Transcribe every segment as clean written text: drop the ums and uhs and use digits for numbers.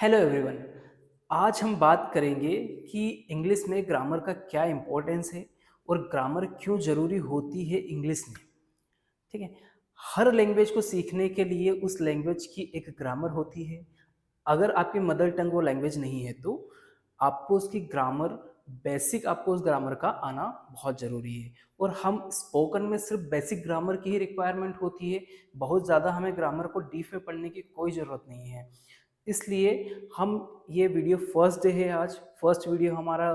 Hello everyone. आज हम बात करेंगे कि इंग्लिश में ग्रामर का क्या इम्पोर्टेंस है और ग्रामर क्यों ज़रूरी होती है इंग्लिश में। ठीक है। हर लैंग्वेज को सीखने के लिए उस लैंग्वेज की एक ग्रामर होती है। अगर आपकी मदर टंग वो लैंग्वेज नहीं है तो आपको उसकी ग्रामर बेसिक आपको उस ग्रामर का आना बहुत ज़रूरी है। और हम स्पोकन में सिर्फ बेसिक ग्रामर की ही रिक्वायरमेंट होती है। बहुत ज़्यादा हमें ग्रामर को डीप में पढ़ने की कोई ज़रूरत नहीं है। इसलिए हम ये वीडियो फर्स्ट डे है, आज फर्स्ट वीडियो हमारा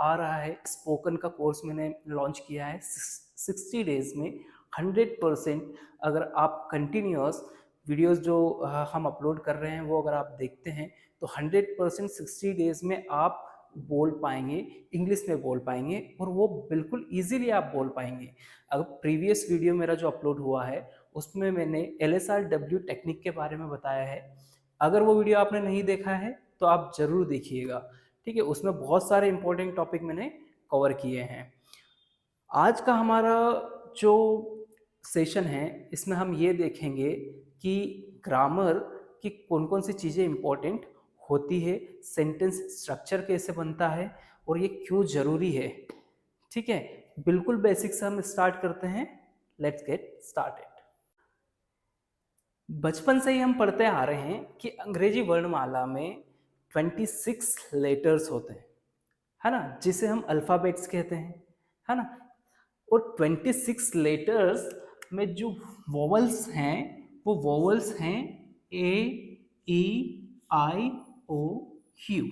आ रहा है। स्पोकन का कोर्स मैंने लॉन्च किया है 60 डेज में 100%। अगर आप कंटिन्यूअस वीडियोस जो हम अपलोड कर रहे हैं वो अगर आप देखते हैं तो 100% 60 डेज में आप बोल पाएंगे, इंग्लिश में बोल पाएंगे और वो बिल्कुल इजीली आप बोल पाएंगे। अगर प्रीवियस वीडियो मेरा जो अपलोड हुआ है उसमें मैंने LSRW टेक्निक के बारे में बताया है। अगर वो वीडियो आपने नहीं देखा है तो आप जरूर देखिएगा। ठीक है, उसमें बहुत सारे इंपॉर्टेंट टॉपिक मैंने कवर किए हैं। आज का हमारा जो सेशन है इसमें हम ये देखेंगे कि ग्रामर की कौन कौन सी चीज़ें इंपॉर्टेंट होती है, सेंटेंस स्ट्रक्चर कैसे बनता है और ये क्यों ज़रूरी है। ठीक है, बिल्कुल बेसिक से हम स्टार्ट करते हैं। Let's get started. बचपन से ही हम पढ़ते आ रहे हैं कि अंग्रेजी वर्णमाला में 26 लेटर्स होते हैं, है ना, जिसे हम अल्फ़ाबेट्स कहते हैं, है ना। और 26 लेटर्स में जो वोवल्स हैं वो वोवल्स हैं ए, ई, आई, ओ, यू,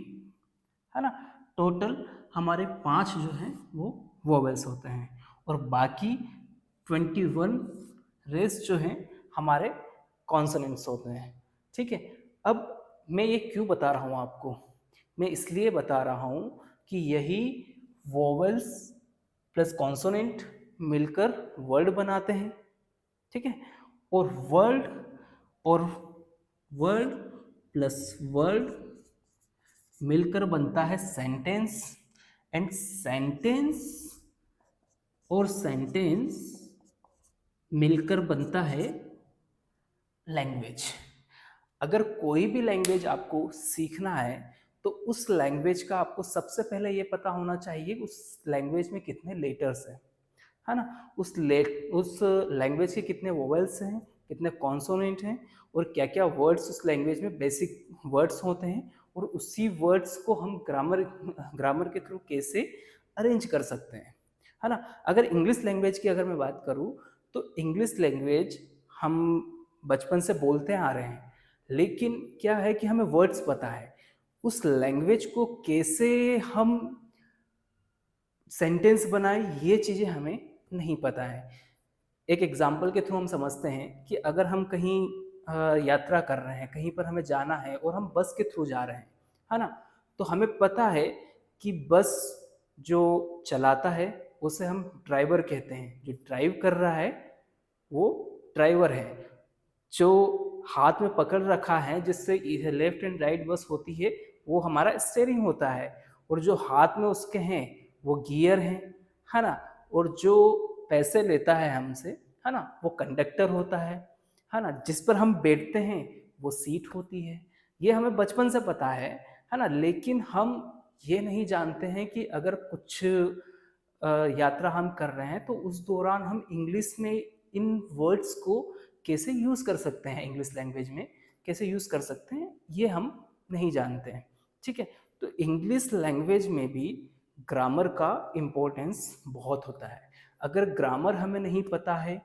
है ना। टोटल हमारे 5 जो हैं वो वोवेल्स होते हैं और बाकी 21 रेस्ट जो हैं हमारे कॉन्सोनेंट्स होते हैं। ठीक है। अब मैं ये क्यों बता रहा हूँ आपको, मैं इसलिए बता रहा हूँ कि यही वोवेल्स प्लस कॉन्सोनेंट मिलकर वर्ड बनाते हैं। ठीक है। और वर्ड और वर्ड प्लस वर्ड मिलकर बनता है सेंटेंस एंड सेंटेंस और सेंटेंस मिलकर बनता है लैंग्वेज। अगर कोई भी लैंग्वेज आपको सीखना है तो उस लैंग्वेज का आपको सबसे पहले ये पता होना चाहिए उस लैंग्वेज में कितने लेटर्स हैं, है ना। उस लैंग्वेज के कितने वोवेल्स हैं, कितने कॉन्सोनेंट हैं और क्या क्या वर्ड्स उस लैंग्वेज में बेसिक वर्ड्स होते हैं और उसी वर्ड्स को हम ग्रामर के थ्रू कैसे अरेंज कर सकते हैं, है ना। अगर इंग्लिश लैंग्वेज की अगर मैं बात करूँ तो इंग्लिश लैंग्वेज हम बचपन से बोलते आ रहे हैं, लेकिन क्या है कि हमें वर्ड्स पता है, उस लैंग्वेज को कैसे हम सेंटेंस बनाए ये चीज़ें हमें नहीं पता है। एक एग्जाम्पल के थ्रू हम समझते हैं कि अगर हम कहीं यात्रा कर रहे हैं, कहीं पर हमें जाना है और हम बस के थ्रू जा रहे हैं, है ना, तो हमें पता है कि बस जो चलाता है उसे हम ड्राइवर कहते हैं, जो ड्राइव कर रहा है वो ड्राइवर है, जो हाथ में पकड़ रखा है जिससे लेफ्ट एंड राइट बस होती है वो हमारा स्टेयरिंग होता है, और जो हाथ में उसके हैं वो गियर हैं, है ना। और जो पैसे लेता है हमसे, है ना, वो कंडक्टर होता है ना। जिस पर हम बैठते हैं वो सीट होती है। ये हमें बचपन से पता है ना। लेकिन हम ये नहीं जानते हैं कि अगर कुछ यात्रा हम कर रहे हैं तो उस दौरान हम इंग्लिश में इन वर्ड्स को कैसे यूज़ कर सकते हैं, इंग्लिश लैंग्वेज में कैसे यूज़ कर सकते हैं, ये हम नहीं जानते हैं। ठीक है। तो इंग्लिश लैंग्वेज में भी ग्रामर का इम्पोर्टेंस बहुत होता है। अगर ग्रामर हमें नहीं पता है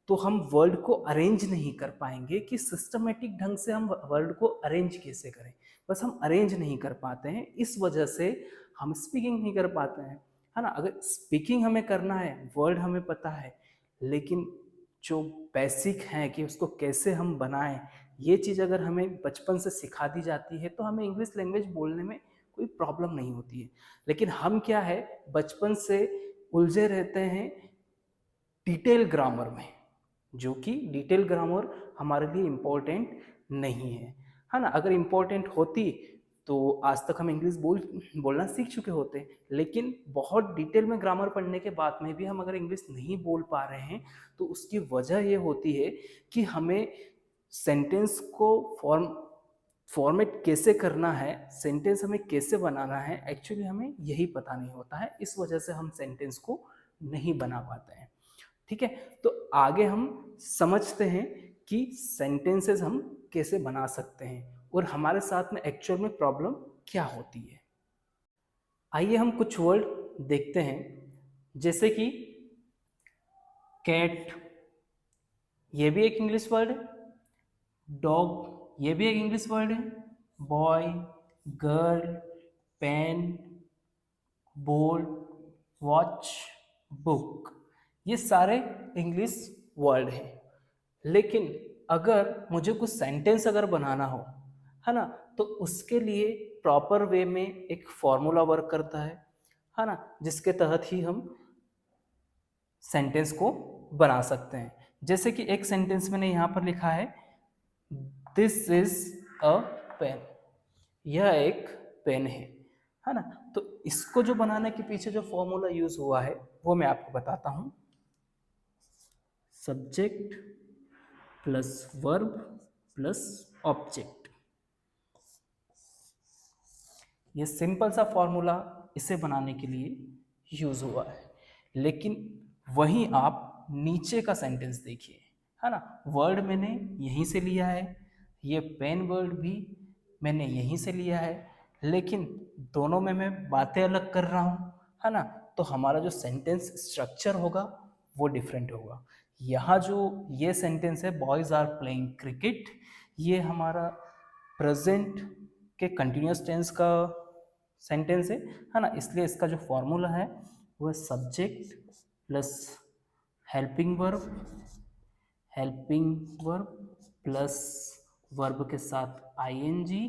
तो हम वर्ड को अरेंज नहीं कर पाएंगे कि सिस्टमेटिक ढंग से हम वर्ड को अरेंज कैसे करें। बस हम अरेंज नहीं कर पाते हैं, इस वजह से हम स्पीकिंग नहीं कर पाते हैं, है ना। अगर स्पीकिंग हमें करना है, वर्ड हमें पता है, लेकिन जो बेसिक है कि उसको कैसे हम बनाएं, ये चीज़ अगर हमें बचपन से सिखा दी जाती है तो हमें इंग्लिश लैंग्वेज बोलने में कोई प्रॉब्लम नहीं होती है। लेकिन हम क्या है, बचपन से उलझे रहते हैं डिटेल ग्रामर में, जो कि डिटेल ग्रामर हमारे लिए इम्पोर्टेंट नहीं है ना। अगर इम्पोर्टेंट होती तो आज तक हम इंग्लिश बोलना सीख चुके होते। लेकिन बहुत डिटेल में ग्रामर पढ़ने के बाद में भी हम अगर इंग्लिश नहीं बोल पा रहे हैं तो उसकी वजह ये होती है कि हमें सेंटेंस को फॉर्म फॉर्मेट कैसे करना है, सेंटेंस हमें कैसे बनाना है, एक्चुअली हमें यही पता नहीं होता है, इस वजह से हम सेंटेंस को नहीं बना पाते हैं। ठीक है, तो आगे हम समझते हैं कि सेंटेंसेस हम कैसे बना सकते हैं और हमारे साथ में एक्चुअल में प्रॉब्लम क्या होती है। आइए हम कुछ वर्ड देखते हैं, जैसे कि कैट, ये भी एक इंग्लिश वर्ड है। डॉग, ये भी एक इंग्लिश वर्ड है। Boy, girl, pen, board, watch, book, ये सारे इंग्लिश वर्ड हैं। लेकिन अगर मुझे कुछ सेंटेंस अगर बनाना हो, है ना, तो उसके लिए प्रॉपर वे में एक फॉर्मूला वर्क करता है ना, जिसके तहत ही हम सेंटेंस को बना सकते हैं। जैसे कि एक सेंटेंस मैंने यहाँ पर लिखा है, दिस इज अ पेन, यह एक पेन है ना। तो इसको जो बनाने के पीछे जो फॉर्मूला यूज हुआ है वो मैं आपको बताता हूं। Subject plus verb plus object, ये सिंपल सा फॉर्मूला इसे बनाने के लिए यूज हुआ है। लेकिन वहीं आप नीचे का सेंटेंस देखिए, है ना, वर्ड मैंने यहीं से लिया है, ये पेन वर्ड भी मैंने यहीं से लिया है, लेकिन दोनों में मैं बातें अलग कर रहा हूँ, है ना। तो हमारा जो सेंटेंस स्ट्रक्चर होगा वो डिफरेंट होगा। यहाँ जो ये सेंटेंस है, बॉयज आर प्लेइंग क्रिकेट, ये हमारा प्रेजेंट के कंटिन्यूस टेंस का सेंटेंस है ना, इसलिए इसका जो फॉर्मूला है वो है subject plus helping verb, helping verb plus verb के साथ आईएनजी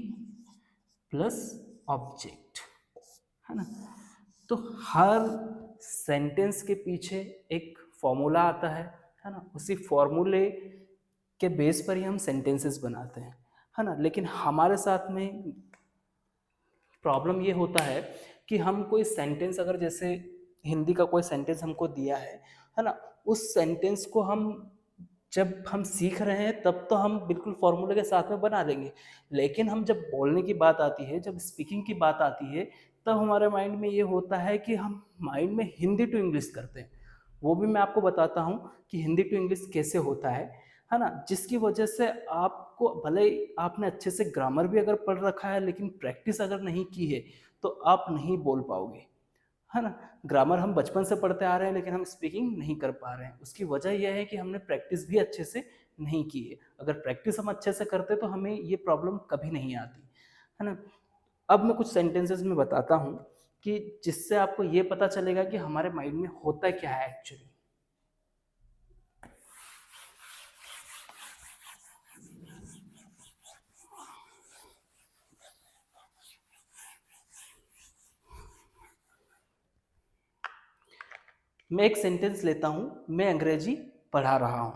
प्लस ऑब्जेक्ट, है ना। तो हर सेंटेंस के पीछे एक फॉर्मूला आता है ना, उसी फॉर्मूले के बेस पर ही हम सेंटेंसेस बनाते हैं, है ना। लेकिन हमारे साथ में प्रॉब्लम ये होता है कि हम कोई सेंटेंस, अगर जैसे हिंदी का कोई सेंटेंस हमको दिया है ना, उस सेंटेंस को हम जब हम सीख रहे हैं तब तो हम बिल्कुल फॉर्मूले के साथ में बना देंगे, लेकिन हम जब बोलने की बात आती है, जब स्पीकिंग की बात आती है, तब हमारे माइंड में ये होता है कि हम माइंड में हिंदी टू इंग्लिश करते हैं। वो भी मैं आपको बताता हूँ कि हिंदी टू इंग्लिश कैसे होता है ना, जिसकी वजह से आपको, भले ही आपने अच्छे से ग्रामर भी अगर पढ़ रखा है, लेकिन प्रैक्टिस अगर नहीं की है तो आप नहीं बोल पाओगे, है ना। ग्रामर हम बचपन से पढ़ते आ रहे हैं, लेकिन हम स्पीकिंग नहीं कर पा रहे हैं। उसकी वजह यह है कि हमने प्रैक्टिस भी अच्छे से नहीं की है। अगर प्रैक्टिस हम अच्छे से करते तो हमें ये प्रॉब्लम कभी नहीं आती, है ना। अब मैं कुछ सेंटेंसेस में बताता हूँ कि जिससे आपको ये पता चलेगा कि हमारे माइंड में होता क्या है एक्चुअली। मैं एक सेंटेंस लेता हूं, मैं अंग्रेजी पढ़ा रहा हूं।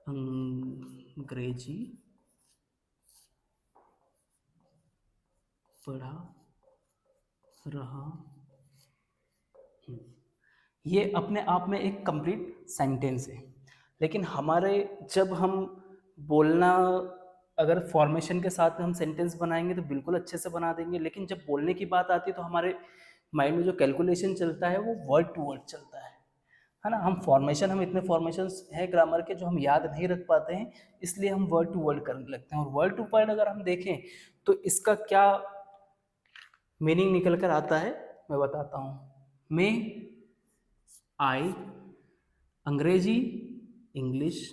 अंग्रेजी पढ़ा रहा हूं, ये अपने आप में एक कंप्लीट सेंटेंस है। लेकिन हमारे, जब हम बोलना, अगर फॉर्मेशन के साथ में हम सेंटेंस बनाएंगे तो बिल्कुल अच्छे से बना देंगे, लेकिन जब बोलने की बात आती है तो हमारे माइंड में जो कैलकुलेशन चलता है वो वर्ड टू वर्ड चलता है ना। हम इतने फॉर्मेशन है ग्रामर के जो हम याद नहीं रख पाते हैं, इसलिए हम वर्ड टू वर्ड करने लगते हैं। और वर्ड टू वर्ड अगर हम देखें तो इसका क्या मीनिंग निकल कर आता है मैं बताता हूँ। मैं, आई, अंग्रेजी, इंग्लिश,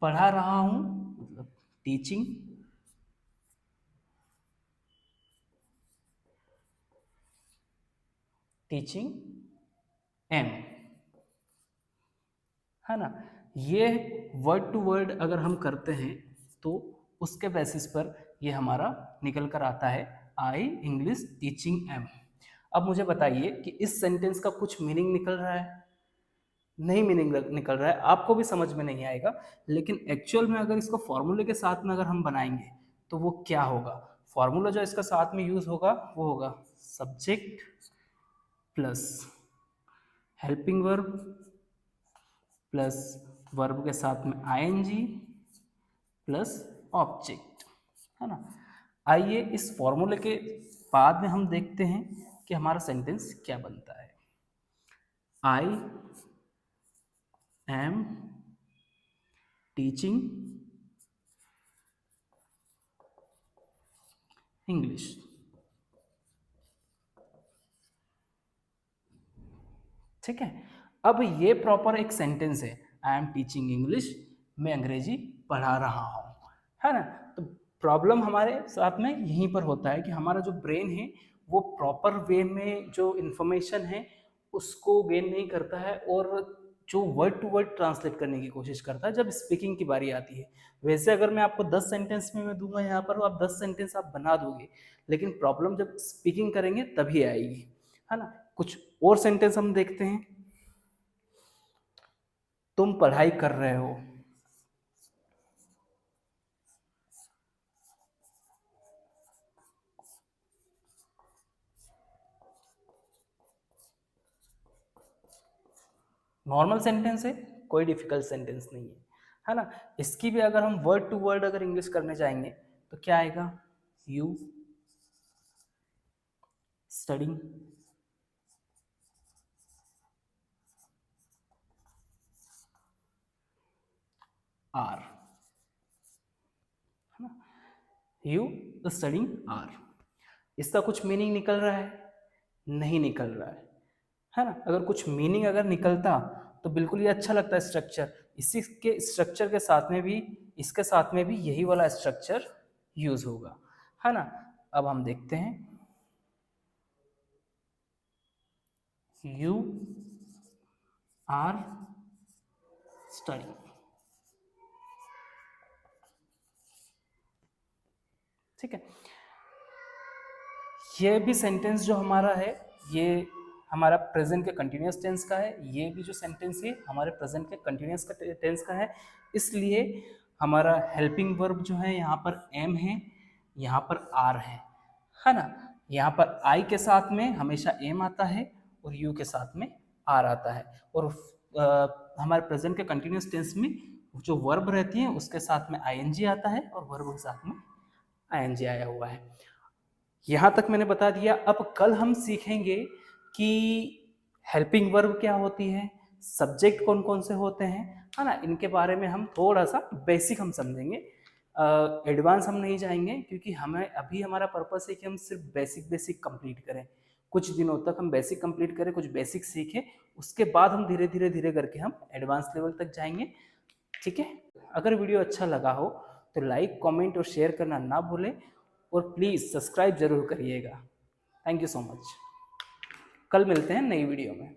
पढ़ा रहा हूँ मतलब टीचिंग, टीचिंग एम, है ना। ये वर्ड टू वर्ड अगर हम करते हैं तो उसके बेसिस पर ये हमारा निकल कर आता है, आई इंग्लिश टीचिंग एम। अब मुझे बताइए कि इस सेंटेंस का कुछ मीनिंग निकल रहा है? नहीं मीनिंग निकल रहा है, आपको भी समझ में नहीं आएगा। लेकिन एक्चुअल में अगर इसको फॉर्मूले के साथ में अगर हम बनाएंगे तो वो क्या होगा? फॉर्मूला जो इसका साथ में यूज होगा वो होगा subject plus helping verb plus verb के साथ में आईएनजी प्लस ऑब्जेक्ट, है ना। आइए इस फॉर्मूले के बाद में हम देखते हैं कि हमारा सेंटेंस क्या बनता है। I am teaching English. ठीक है, अब ये प्रॉपर एक सेंटेंस है, आई एम टीचिंग इंग्लिश, मैं अंग्रेजी पढ़ा रहा हूँ, है ना। तो प्रॉब्लम हमारे साथ में यहीं पर होता है कि हमारा जो ब्रेन है वो प्रॉपर वे में जो इन्फॉर्मेशन है उसको गेन नहीं करता है और जो वर्ड टू वर्ड ट्रांसलेट करने की कोशिश करता है जब स्पीकिंग की बारी आती है। वैसे अगर मैं आपको 10 सेंटेंस में मैं दूंगा यहाँ पर, आप 10 सेंटेंस आप बना दोगे, लेकिन प्रॉब्लम जब स्पीकिंग करेंगे तभी आएगी, है ना। कुछ और सेंटेंस हम देखते हैं। तुम पढ़ाई कर रहे हो, नॉर्मल सेंटेंस है, कोई डिफिकल्ट सेंटेंस नहीं है ना। इसकी भी अगर हम वर्ड टू वर्ड अगर इंग्लिश करने जाएंगे तो क्या आएगा, यू स्टडिंग आर, है ना, यू स्टडिंग आर। इसका कुछ मीनिंग निकल रहा है, नहीं निकल रहा है ना। अगर कुछ मीनिंग अगर निकलता तो बिल्कुल ये अच्छा लगता है स्ट्रक्चर। इसी के स्ट्रक्चर के साथ में भी, इसके साथ में भी यही वाला स्ट्रक्चर यूज होगा, है ना। अब हम देखते हैं, यू आर स्टडिंग। ठीक है, ये भी सेंटेंस जो हमारा है ये हमारा प्रेजेंट के कंटिन्यूस टेंस का है, ये भी जो सेंटेंस है हमारे प्रेजेंट के कंटिन्यूस टेंस का है। इसलिए हमारा हेल्पिंग वर्ब जो है यहाँ पर एम है, यहाँ पर आर है ना। यहाँ पर आई के साथ में हमेशा एम आता है और यू के साथ में आर आता है, और हमारे प्रेजेंट के कंटिन्यूस टेंस में जो वर्ब रहती है उसके साथ में आईएनजी आता है और वर्ब के साथ में आईएनजी आया हुआ है। यहाँ तक मैंने बता दिया। अब कल हम सीखेंगे कि हेल्पिंग वर्ब क्या होती है, सब्जेक्ट कौन कौन से होते हैं, है ना। इनके बारे में हम थोड़ा सा बेसिक हम समझेंगे, एडवांस हम नहीं जाएंगे, क्योंकि हमें अभी हमारा पर्पस है कि हम सिर्फ बेसिक बेसिक कंप्लीट करें। कुछ दिनों तक हम बेसिक कंप्लीट करें, कुछ बेसिक सीखें, उसके बाद हम धीरे धीरे धीरे करके हम एडवांस लेवल तक जाएंगे। ठीक है, अगर वीडियो अच्छा लगा हो तो लाइक, कमेंट और शेयर करना ना भूलें, और प्लीज़ सब्सक्राइब जरूर करिएगा। Thank you so much. कल मिलते हैं नई वीडियो में।